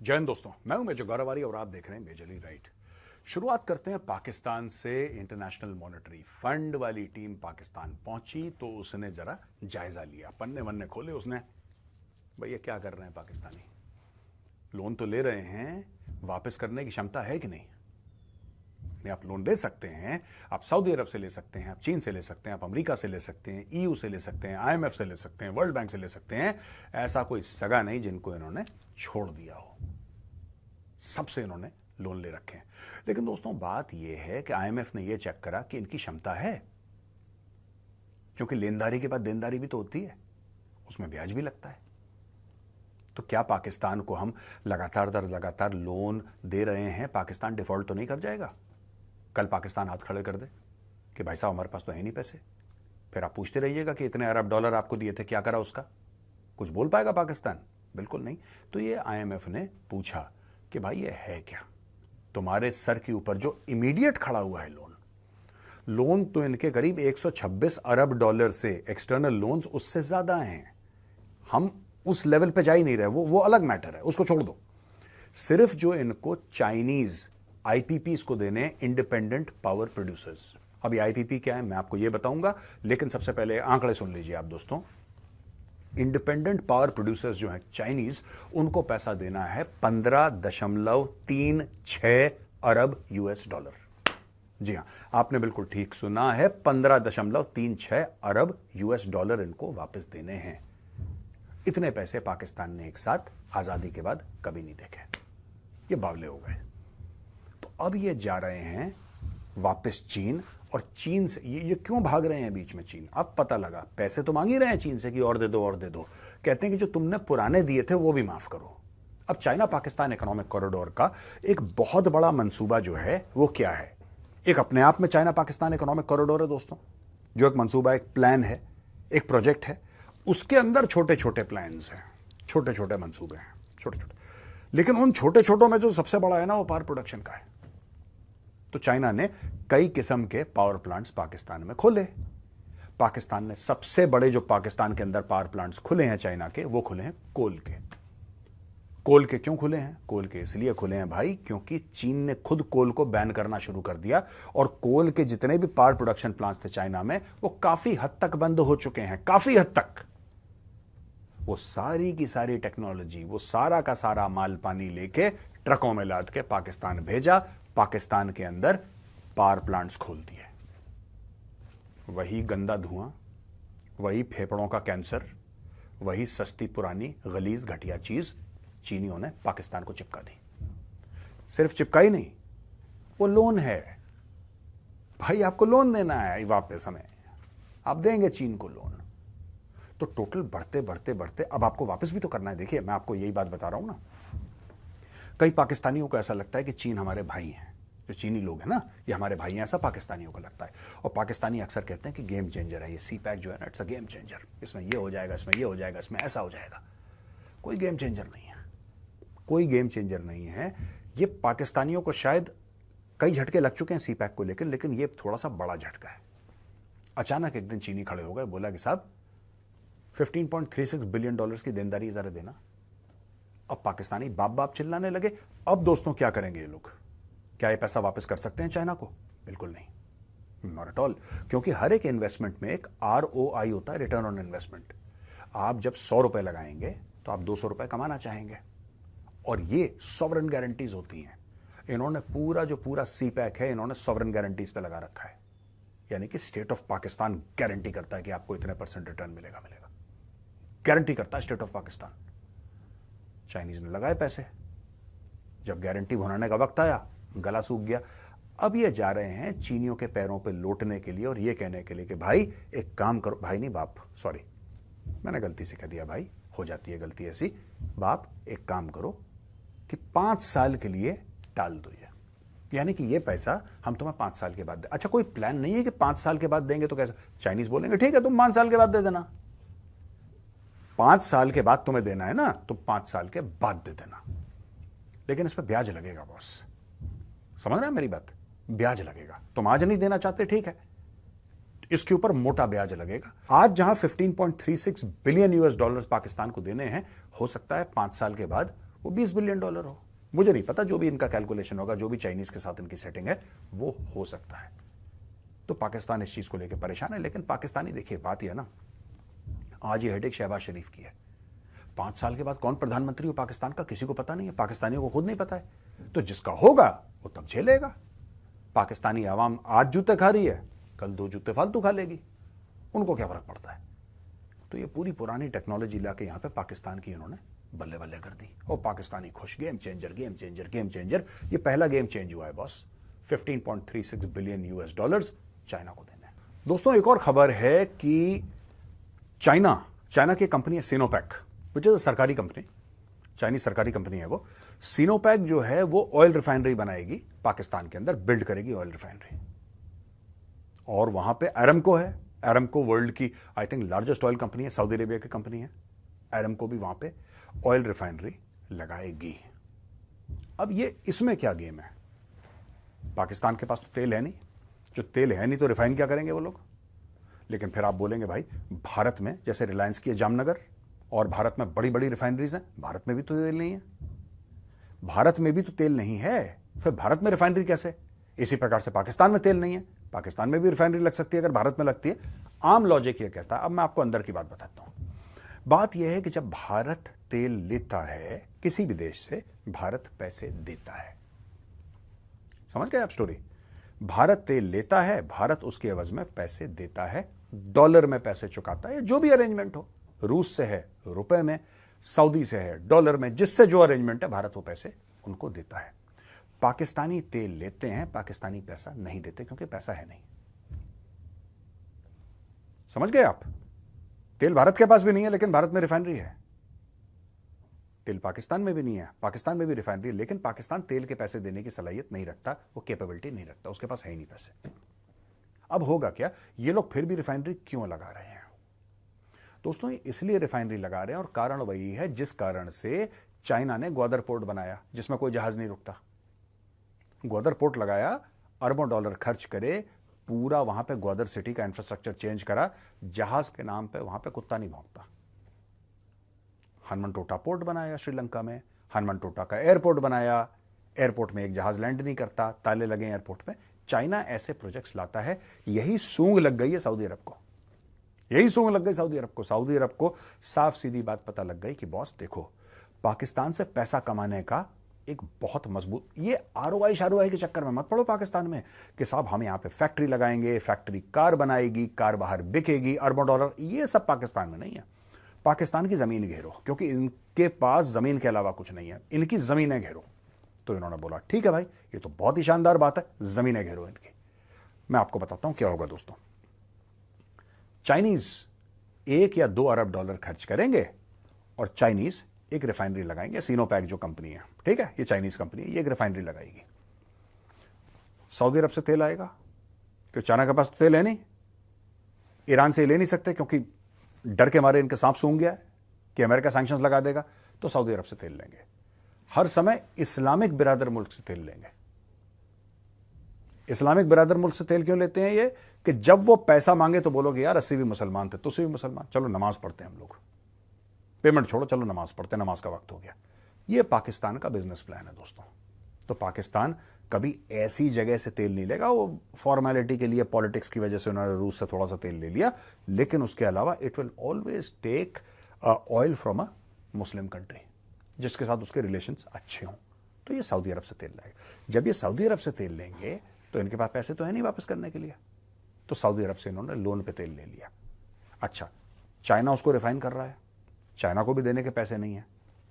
जय हिंद दोस्तों, मैं हूं मेजर गौरवारी और आप देख रहे हैं मेजरली राइट। शुरुआत करते हैं पाकिस्तान से। इंटरनेशनल मॉनेटरी फंड वाली टीम पाकिस्तान पहुंची तो उसने जरा जायजा लिया, पन्ने वन्ने खोले उसने। भैया क्या कर रहे हैं पाकिस्तानी, लोन तो ले रहे हैं, वापस करने की क्षमता है कि नहीं? आप लोन दे सकते हैं, आप सऊदी अरब से ले सकते हैं, आप चीन से ले सकते हैं, आप अमेरिका से ले सकते हैं, ईयू से ले सकते हैं, आईएमएफ से ले सकते हैं, वर्ल्ड बैंक से ले सकते हैं। ऐसा कोई सगा नहीं जिनको इन्होंने छोड़ दिया हो, सबसे इन्होंने लोन ले रखे हैं। लेकिन दोस्तों बात यह है कि आईएमएफ ने यह चेक करा कि इनकी क्षमता है, क्योंकि लेनदारी के बाद देनदारी भी तो होती है, उसमें ब्याज भी लगता है। तो क्या पाकिस्तान को हम लगातार दर लगातार लोन दे रहे हैं, पाकिस्तान डिफॉल्ट तो नहीं कर जाएगा? कल पाकिस्तान हाथ खड़े कर दे कि भाई साहब हमारे पास तो है नहीं पैसे, फिर आप पूछते रहिएगा कि इतने अरब डॉलर आपको दिए थे, क्या करा उसका? कुछ बोल पाएगा पाकिस्तान? बिल्कुल नहीं। तो ये आईएमएफ ने पूछा कि भाई ये है क्या, तुम्हारे सर के ऊपर जो इमीडिएट खड़ा हुआ है लोन तो इनके करीब 126 अरब डॉलर से एक्सटर्नल लोन्स उससे ज्यादा हैं। हम उस लेवल पे जा ही नहीं रहे, वो अलग मैटर है, उसको छोड़ दो। सिर्फ जो इनको चाइनीज आईपीपी को देने, इंडिपेंडेंट पावर प्रोड्यूसर्स। अभी आईपीपी क्या है मैं आपको यह बताऊंगा, लेकिन सबसे पहले आंकड़े सुन लीजिए आप दोस्तों। इंडिपेंडेंट पावर प्रोड्यूसर्स जो है चाइनीज, उनको पैसा देना है 15.36 अरब यूएस डॉलर। जी हां, आपने बिल्कुल ठीक सुना है, 15.36 अरब यूएस डॉलर इनको वापस देने हैं। इतने पैसे पाकिस्तान ने एक साथ आजादी के बाद कभी नहीं देखे, ये बावले हो गए। तो अब ये जा रहे हैं वापस चीन, और चीन से ये क्यों भाग रहे हैं बीच में चीन? अब पता लगा, पैसे तो मांग ही रहे हैं चीन से कि और दे दो और दे दो। कहते हैं कि जो तुमने पुराने दिए थे वो भी माफ करो। अब चाइना पाकिस्तान इकोनॉमिक कॉरिडोर का एक बहुत बड़ा मंसूबा जो है वो क्या है? एक अपने आप में चाइना पाकिस्तान इकोनॉमिक कॉरिडोर है दोस्तों, जो एक मंसूबा, एक प्लान है, एक प्रोजेक्ट है। उसके अंदर छोटे छोटे प्लान्स हैं, छोटे छोटे मंसूबे हैं, छोटे छोटे। लेकिन उन छोटे छोटों में जो सबसे बड़ा है ना, वो पावर प्रोडक्शन का है। तो चाइना ने कई किस्म के पावर प्लांट्स पाकिस्तान में खोले। पाकिस्तान ने सबसे बड़े जो पाकिस्तान के अंदर पावर प्लांट्स खुले हैं चाइना के, वो खुले हैं कोल के। कोल के क्यों खुले हैं? कोल के इसलिए खुले हैं भाई, क्योंकि चीन ने खुद कोल को बैन करना शुरू कर दिया, और कोल के जितने भी पावर प्रोडक्शन प्लांट्स थे चाइना में, वो काफी हद तक बंद हो चुके हैं, काफी हद तक। वो सारी की सारी टेक्नोलॉजी, वो सारा का सारा माल पानी लेके ट्रकों में लाद के पाकिस्तान भेजा, पाकिस्तान के अंदर पावर प्लांट्स खोल दिए। वही गंदा धुआं, वही फेफड़ों का कैंसर, वही सस्ती पुरानी गलीज घटिया चीज चीनियों ने पाकिस्तान को चिपका दी। सिर्फ चिपकाई नहीं, वो लोन है भाई, आपको लोन देना है वापस, हमें आप देंगे चीन को लोन। तो टोटल बढ़ते बढ़ते बढ़ते अब आपको वापस भी तो करना है। देखिए मैं आपको यही बात बता रहा हूं ना, कई पाकिस्तानियों को ऐसा लगता है कि चीन हमारे भाई हैं, जो चीनी लोग हैं ना ये हमारे भाई हैं, ऐसा पाकिस्तानियों को लगता है। और पाकिस्तानी अक्सर कहते हैं कि गेम चेंजर है ये सी पैक जो है ना, इट्स अ गेम चेंजर, इसमें ये हो जाएगा, इसमें ये हो जाएगा, इसमें ऐसा हो जाएगा। कोई गेम चेंजर नहीं है, कोई गेम चेंजर नहीं है। ये पाकिस्तानियों को शायद कई झटके लग चुके हैं सी पैक को लेकिन ये थोड़ा सा बड़ा झटका है। अचानक एक दिन चीनी खड़े हो गए, बोला कि साहब 15.36 बिलियन डॉलर्स की देनदारी जरा देना। अब पाकिस्तानी बाप बाप चिल्लाने लगे। अब दोस्तों क्या करेंगे ये लोग? क्या ये पैसा वापस कर सकते हैं चाइना को? बिल्कुल नहीं, नॉट एट ऑल। क्योंकि हर एक इन्वेस्टमेंट में एक ROI होता है, रिटर्न ऑन इन्वेस्टमेंट। आप जब 100 रुपए लगाएंगे तो आप 200 रुपए कमाना चाहेंगे, और ये सॉवरेन गारंटीज होती हैं। इन्होंने जो पूरा सी पैक है, इन्होंने सॉवरेन गारंटीज पे लगा रखा है। यानी कि स्टेट ऑफ पाकिस्तान गारंटी करता है कि आपको इतने % रिटर्न मिलेगा, गारंटी करता है स्टेट ऑफ पाकिस्तान। चाइनीज ने लगाए पैसे, जब गारंटी भुनाने का वक्त आया गला सूख गया। अब ये जा रहे हैं चीनियों के पैरों पे लौटने के लिए और ये कहने के लिए कि भाई एक काम करो, भाई नहीं बाप, सॉरी मैंने गलती से कह दिया भाई, हो जाती है गलती ऐसी। बाप एक काम करो कि 5 साल के लिए टाल दो ये, यानी कि ये पैसा हम तुम्हें 5 साल के बाद दे। अच्छा कोई प्लान नहीं है कि 5 साल के बाद देंगे तो कैसा? चाइनीज बोलेंगे ठीक है तुम 5 साल के बाद दे देना, 5 साल के बाद तुम्हें देना है ना, तो 5 साल के बाद दे देना, लेकिन इस पर ब्याज लगेगा बॉस। समझ रहे हैं मेरी बात? ब्याज लगेगा। तुम आज नहीं देना चाहते, ठीक है, इसके ऊपर मोटा ब्याज लगेगा। आज जहां 15.36 बिलियन US डॉलर्स पाकिस्तान को देने हैं, हो सकता है 5 साल के बाद वो $20 बिलियन हो। मुझे नहीं पता, जो भी इनका कैलकुलेशन होगा, जो भी चाइनीज के साथ इनकी सेटिंग है, वो हो सकता है। तो पाकिस्तान इस चीज को लेकर परेशान है। लेकिन पाकिस्तानी, देखिए बात यह है ना, आज ये हेडेक शहबाज शरीफ की है। 5 साल के बाद कौन प्रधानमंत्री हो पाकिस्तान का, किसी को पता नहीं है, पाकिस्तानियों को खुद नहीं पता है। तो जिसका होगा वो तब झेलेगा। पाकिस्तानी आवाम आज जूते खा रही है, कल 2 जूते फालतू खा लेगी, उनको क्या फर्क पड़ता है। तो ये पूरी पुरानी टेक्नोलॉजी लाके यहां पे पाकिस्तान की इन्होंने बल्ले बल्ले कर दी। और पाकिस्तानी खुश, game changer game changer game changer. ये पहला गेम चेंज हुआ है बॉस। $15.36 बिलियन चाइना को देने। दोस्तों एक और खबर है कि चाइना की कंपनी है सिनोपैक, विच इज अ सरकारी कंपनी, चाइनीज सरकारी कंपनी है वो। सिनोपैक जो है वो ऑयल रिफाइनरी बनाएगी पाकिस्तान के अंदर, बिल्ड करेगी ऑयल रिफाइनरी। और वहां पे एरामको है। एरामको वर्ल्ड की I think largest oil company है, सऊदी अरेबिया की कंपनी है। एरामको भी वहां पे ऑयल रिफाइनरी लगाएगी। अब ये इसमें क्या गेम है, पाकिस्तान के पास तो तेल है नहीं, जो तेल है नहीं तो रिफाइन क्या करेंगे वो लोग। लेकिन फिर आप बोलेंगे भाई भारत में जैसे रिलायंस की है जामनगर, और भारत में बड़ी बड़ी रिफाइनरीज हैं, भारत में भी तो तेल नहीं है। भारत में भी तो तेल नहीं है, फिर भारत में रिफाइनरी कैसे। इसी प्रकार से पाकिस्तान में तेल नहीं है, पाकिस्तान में भी रिफाइनरी लग सकती है अगर भारत में लगती है। आम लॉजिक ये कहता है। अब मैं आपको अंदर की बात बताता हूं। बात यह है कि जब भारत तेल लेता है किसी भी देश से, भारत पैसे देता है। समझ गए आप स्टोरी। भारत तेल लेता है, भारत उसके एवज में पैसे देता है, डॉलर में पैसे चुकाता है, जो भी अरेंजमेंट हो। रूस से है रुपए में, सऊदी से है डॉलर में, जिससे जो अरेंजमेंट है भारत वो पैसे उनको देता है। पाकिस्तानी तेल लेते हैं, पाकिस्तानी पैसा नहीं देते क्योंकि पैसा है नहीं। समझ गए आप। तेल भारत के पास भी नहीं है लेकिन भारत में रिफाइनरी है। तेल पाकिस्तान में भी नहीं है, पाकिस्तान में भी रिफाइनरी है, लेकिन पाकिस्तान तेल के पैसे देने की सलाहियत नहीं रखता, वो कैपेबिलिटी नहीं रखता, उसके पास है ही नहीं पैसे। अब होगा क्या, ये लोग फिर भी रिफाइनरी क्यों लगा रहे हैं दोस्तों। ये इसलिए रिफाइनरी लगा रहे हैं और कारण वही है जिस कारण से चाइना ने ग्वादर पोर्ट बनाया, जिसमें कोई जहाज नहीं रुकता। ग्वादर पोर्ट लगाया, अरबों डॉलर खर्च करे, पूरा वहां पे ग्वादर सिटी का इंफ्रास्ट्रक्चर चेंज करा, जहाज के नाम पे वहां पे कुत्ता नहीं भौंकता। हनुमनटोटा पोर्ट बनाया श्रीलंका में, हनुमनटोटा का एयरपोर्ट बनाया, एयरपोर्ट में एक जहाज लैंड नहीं करता, ताले लगे एयरपोर्ट में। चाइना ऐसे प्रोजेक्ट्स लाता है। यही सूंघ लग गई है सऊदी अरब को, यही सूंघ लग गई सऊदी अरब को। सऊदी अरब को साफ सीधी बात पता लग गई कि बॉस देखो, पाकिस्तान से पैसा कमाने का एक बहुत मजबूत, ये आरओआई शारओआई के चक्कर में मत पड़ो पाकिस्तान में कि साहब हम यहां पे फैक्ट्री लगाएंगे, फैक्ट्री कार बनाएगी, कार बाहर बिकेगी, अरबों डॉलर, ये सब पाकिस्तान में नहीं है। पाकिस्तान की जमीन घेरो, क्योंकि इनके पास जमीन के अलावा कुछ नहीं है, इनकी जमीनें घेरो। तो इन्होंने बोला ठीक है भाई, ये तो बहुत ही शानदार बात है, जमीनें घेरो इनकी। मैं आपको बताता हूं क्या होगा दोस्तों। चाइनीज 1 या 2 अरब डॉलर खर्च करेंगे और चाइनीज एक रिफाइनरी लगाएंगे। सिनोपैक जो कंपनी है, ठीक है, ये चाइनीज कंपनी है, ये एक रिफाइनरी लगाएगी। सऊदी अरब से तेल आएगा क्योंकि चाइना के पास तो तेल है नहीं, ईरान से ले नहीं सकते क्योंकि डर के मारे इनके सांप सूंघ गया है कि अमेरिका सैंक्शंस लगा देगा, तो सऊदी अरब से तेल लेंगे। हर समय इस्लामिक बिरादर मुल्क से तेल लेंगे। इस्लामिक बिरादर मुल्क से तेल क्यों लेते हैं ये, कि जब वो पैसा मांगे तो बोलोगे यार अस्सी भी मुसलमान थे, तुसी भी मुसलमान, चलो नमाज पढ़ते हैं हम लोग, पेमेंट छोड़ो, चलो नमाज पढ़ते हैं, नमाज का वक्त हो गया। ये पाकिस्तान का बिजनेस प्लान है दोस्तों। तो पाकिस्तान कभी ऐसी जगह से तेल नहीं लेगा, वो फॉर्मेलिटी के लिए, पॉलिटिक्स की वजह से उन्होंने रूस से थोड़ा सा तेल ले लिया, लेकिन उसके अलावा it will always take oil from a Muslim country जिसके साथ उसके रिलेशंस अच्छे हों। तो ये सऊदी अरब से तेल लाएगा। जब ये सऊदी अरब से तेल लेंगे तो इनके पास पैसे तो है नहीं वापस करने के लिए, तो सऊदी अरब से इन्होंने लोन पे तेल ले लिया। अच्छा, चाइना उसको रिफाइन कर रहा है, चाइना को भी देने के पैसे नहीं है,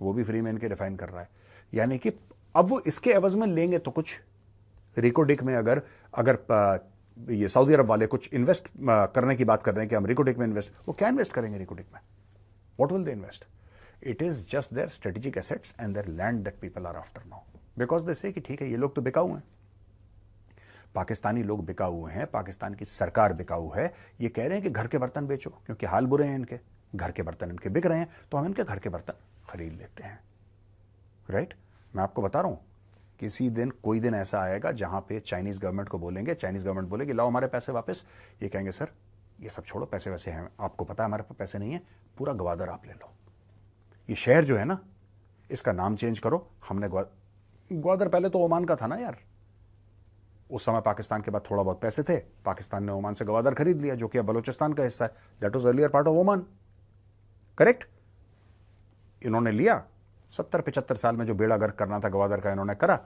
वो भी फ्री में इनके रिफाइन कर रहा है। यानी कि अब वो इसके एवज में लेंगे तो कुछ, रिकोडिक में अगर ये सऊदी अरब वाले कुछ इन्वेस्ट करने की बात कर रहे हैं कि हम रिकोडिक में इन्वेस्ट, वो क्या इन्वेस्ट करेंगे रिकोडिक में, what will they invest? It is just their strategic assets and their land that people are after now, because they say कि ठीक है ये लोग तो बिकाऊ हैं, पाकिस्तानी लोग बिकाऊ हैं, पाकिस्तान की सरकार बिकाऊ है। ये कह रहे हैं कि घर के बर्तन बेचो क्योंकि हाल बुरे हैं इनके, घर के बर्तन इनके बिक रहे हैं, तो हम इनके घर के बर्तन खरीद लेते हैं। राइट, मैं आपको बता रहा हूं, किसी दिन कोई दिन ऐसा आएगा जहां पे चाइनीज गवर्नमेंट को बोलेंगे, चाइनीज गवर्नमेंट बोलेगी लाओ हमारे पैसे वापस, ये कहेंगे सर ये सब छोड़ो, पैसे वैसे हैं, आपको पता है हमारे पास पैसे नहीं है, पूरा ग्वादर आप ले लो। ये शहर जो है ना, इसका नाम चेंज करो। हमने ग्वादर पहले तो ओमान का था ना यार, उस समय पाकिस्तान के बाद थोड़ा बहुत पैसे थे, पाकिस्तान ने ओमान से ग्वादर खरीद लिया जो कि अब बलूचिस्तान का हिस्सा है। That was earlier part of Oman, correct. इन्होंने लिया, 70-75 साल में जो बेड़ा गर्क करना था ग्वादर का इन्होंने करा।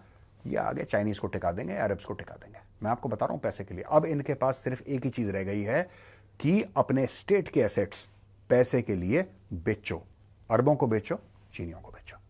ये आगे चाइनीज को टिका देंगे, अरब्स को टिका देंगे। मैं आपको बता रहा हूं पैसे के लिए। अब इनके पास सिर्फ एक ही चीज रह गई है कि अपने स्टेट के एसेट्स पैसे के लिए बेचो, अरबों को बेचो, चीनियों को बेचो।